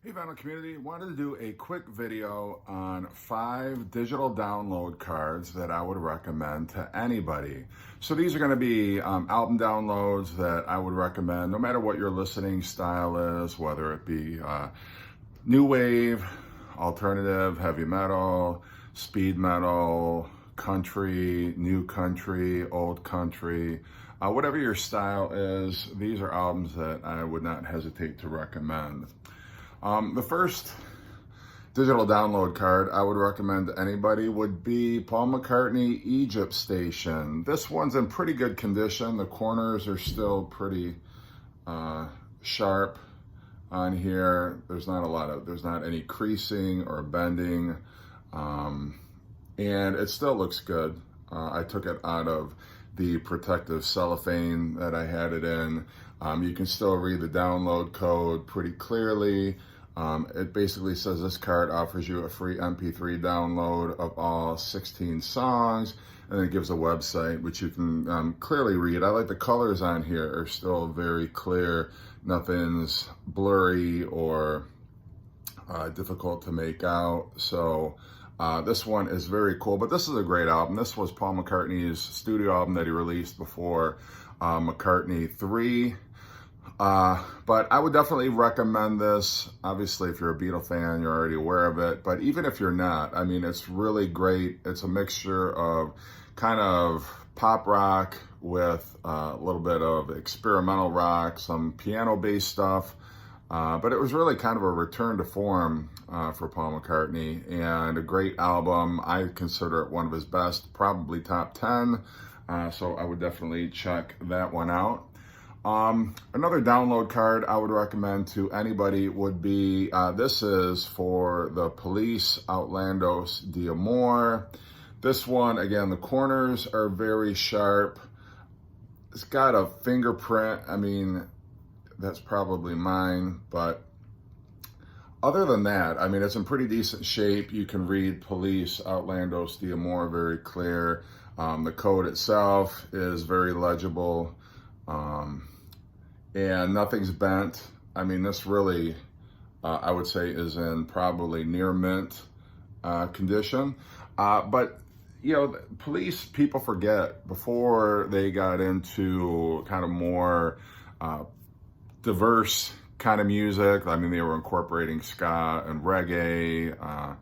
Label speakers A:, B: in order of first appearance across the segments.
A: Hey vinyl community, wanted to do a quick video on 5 digital download cards that I would recommend to anybody. So these are going to be album downloads that I would recommend no matter what your listening style is, whether it be new wave, alternative, heavy metal, speed metal, country, new country, old country. Whatever your style is, these are albums that I would not hesitate to recommend. The first digital download card I would recommend to anybody would be Paul McCartney Egypt Station. This one's in pretty good condition. The corners are still pretty sharp on here. There's not any creasing or bending, and it still looks good. I took it out of the protective cellophane that I had it in. You can still read the download code pretty clearly. It basically says this card offers you a free MP3 download of all 16 songs, and then it gives a website which you can clearly read. I like the colors on here are still very clear. Nothing's blurry or difficult to make out. So this one is very cool, but this is a great album. This was Paul McCartney's studio album that he released before McCartney 3. But I would definitely recommend this. Obviously, if you're a Beatle fan, you're already aware of it. But even if you're not, I mean, it's really great. It's a mixture of kind of pop rock with a little bit of experimental rock, some piano-based stuff. But it was really kind of a return to form for Paul McCartney, and a great album. I consider it one of his best, probably top 10. So I would definitely check that one out. Another download card I would recommend to anybody would be, this is for the Police Outlandos d'Amore. This one, again, the corners are very sharp. It's got a fingerprint. I mean, that's probably mine, but other than that, I mean, it's in pretty decent shape. You can read Police Outlandos d'Amore very clear. The code itself is very legible. And nothing's bent. I mean, this really, I would say, is in probably near mint condition. But, you know, Police, people forget, before they got into kind of more diverse kind of music, I mean, they were incorporating ska and reggae,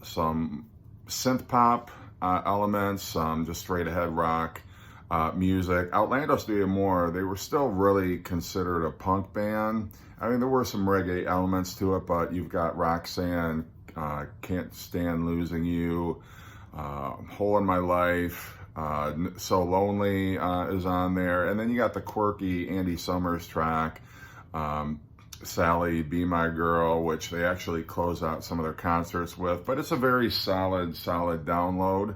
A: some synth pop elements, some just straight ahead rock. Music. Outlandos d'Amore, they were still really considered a punk band. I mean, there were some reggae elements to it, but you've got Roxanne, Can't Stand Losing You, Hole in My Life, So Lonely is on there. And then you got the quirky Andy Summers track, Sally, Be My Girl, which they actually close out some of their concerts with. But it's a very solid download.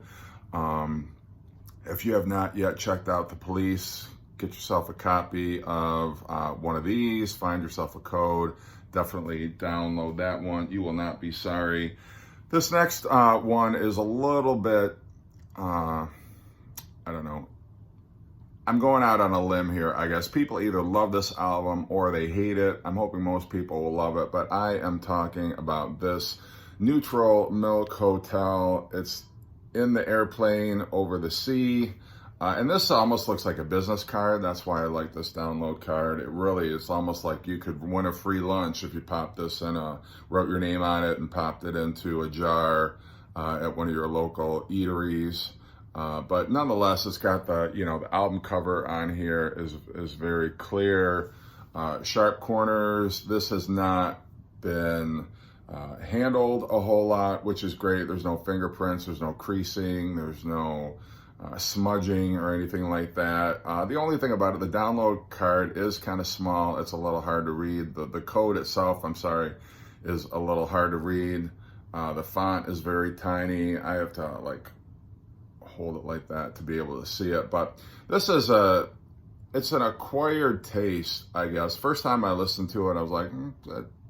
A: If you have not yet checked out the Police, get yourself a copy of one of these, find yourself a code, definitely download that one. You will not be sorry. This next one is a little bit, I don't know. I'm going out on a limb here, I guess. People either love this album or they hate it. I'm hoping most people will love it, but I am talking about this Neutral Milk Hotel. It's in the airplane over the sea. And this almost looks like a business card. That's why I like this download card. It really is almost like you could win a free lunch if you popped this in, wrote your name on it and popped it into a jar at one of your local eateries. But nonetheless, it's got the, you know, the album cover on here is very clear, sharp corners. This has not been handled a whole lot, which is great. There's no fingerprints, there's no creasing, there's no smudging or anything like that. The only thing about it, the download card is kind of small. It's a little hard to read. The code itself, I'm sorry, is a little hard to read. The font is very tiny. I have to like hold it like that to be able to see it. But this is it's an acquired taste, I guess. First time I listened to it, I was like,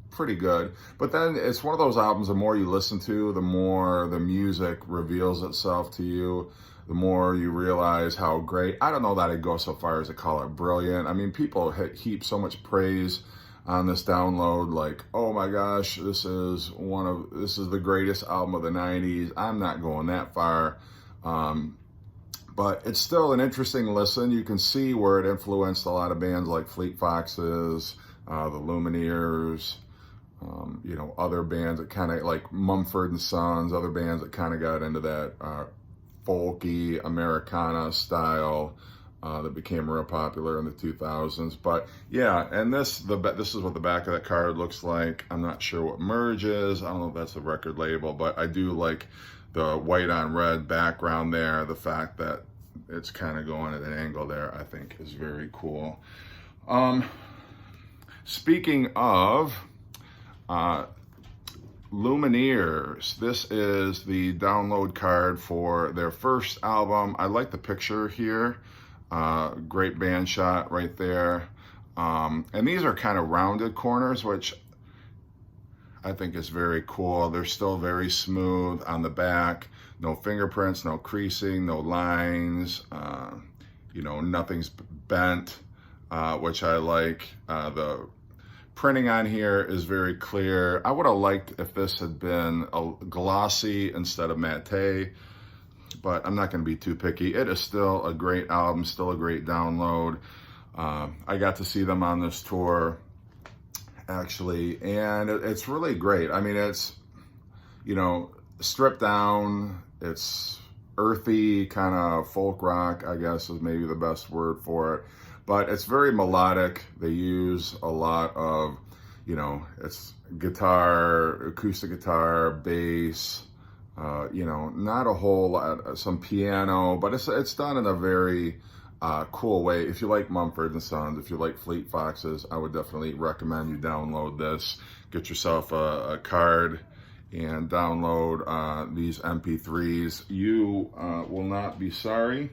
A: pretty good. But then it's one of those albums, the more you listen to, the more the music reveals itself to you, the more you realize how great. I don't know that I'd go so far as to call it brilliant. I mean, people heap so much praise on this download like, oh my gosh, this is the greatest album of the 90s. I'm not going that far. But it's still an interesting listen. You can see where it influenced a lot of bands like Fleet Foxes, the Lumineers, you know, other bands that kind of like Mumford and Sons, other bands that kind of got into that folky Americana style that became real popular in the 2000s. But yeah, and this is what the back of that card looks like. I'm not sure what Merge is. I don't know if that's a record label, but I do like the white on red background there. The fact that it's kind of going at an angle there, I think is very cool. Speaking of Lumineers, this is the download card for their first album. I like the picture here. Great band shot right there. And these are kind of rounded corners, which I think is very cool. They're still very smooth on the back. No fingerprints, no creasing, no lines. You know, nothing's bent, which I like. The printing on here is very clear. I would have liked if this had been a glossy instead of matte, but I'm not going to be too picky. It is still a great album, still a great download. I got to see them on this tour, actually, and it's really great. I mean, it's, you know, stripped down, it's earthy, kind of folk rock, I guess is maybe the best word for it, but it's very melodic. They use a lot of, you know, it's guitar, acoustic guitar, bass, you know, not a whole lot, some piano, but it's done in a very cool way. If you like Mumford and Sons, if you like Fleet Foxes, I would definitely recommend you download this. Get yourself a card and download these MP3s. You will not be sorry.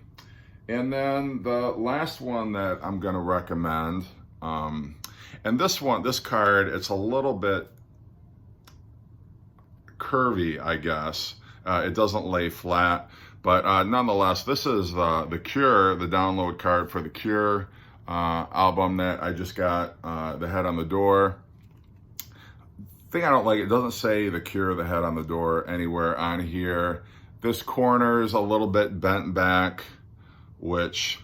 A: And then the last one that I'm going to recommend, and this card, it's a little bit curvy, I guess. It doesn't lay flat. But nonetheless, this is the Cure, the download card for the Cure album that I just got, The Head on the Door. Thing I don't like, it doesn't say the Cure, The Head on the Door anywhere on here. This corner is a little bit bent back, which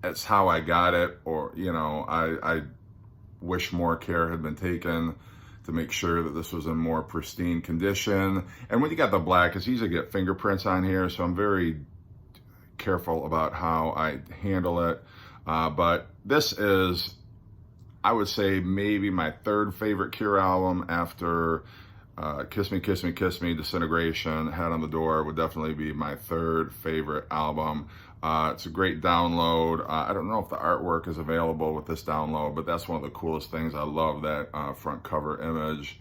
A: it's how I got it, or, you know, I wish more care had been taken to make sure that this was in more pristine condition. And when you got the black, it's easy to get fingerprints on here, so I'm very careful about how I handle it. But this is, I would say, maybe my third favorite Cure album after Kiss Me, Kiss Me, Kiss Me, Disintegration, Head on the Door would definitely be my third favorite album. It's a great download. I don't know if the artwork is available with this download, but that's one of the coolest things. I love that front cover image.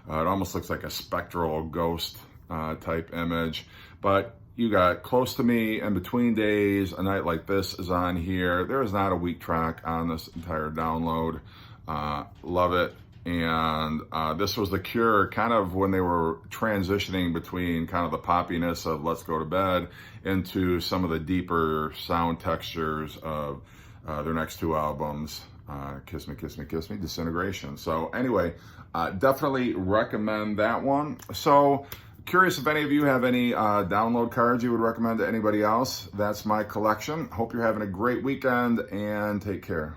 A: It almost looks like a spectral ghost type image. But you got Close to Me, In Between Days, A Night Like This is on here. There is not a weak track on this entire download. Love it. And this was the Cure kind of when they were transitioning between kind of the poppiness of Let's Go to Bed into some of the deeper sound textures of their next two albums, Kiss Me, Kiss Me, Kiss Me, Disintegration. So anyway, definitely recommend that one. So curious if any of you have any download cards you would recommend to anybody else. That's my collection. Hope you're having a great weekend and take care.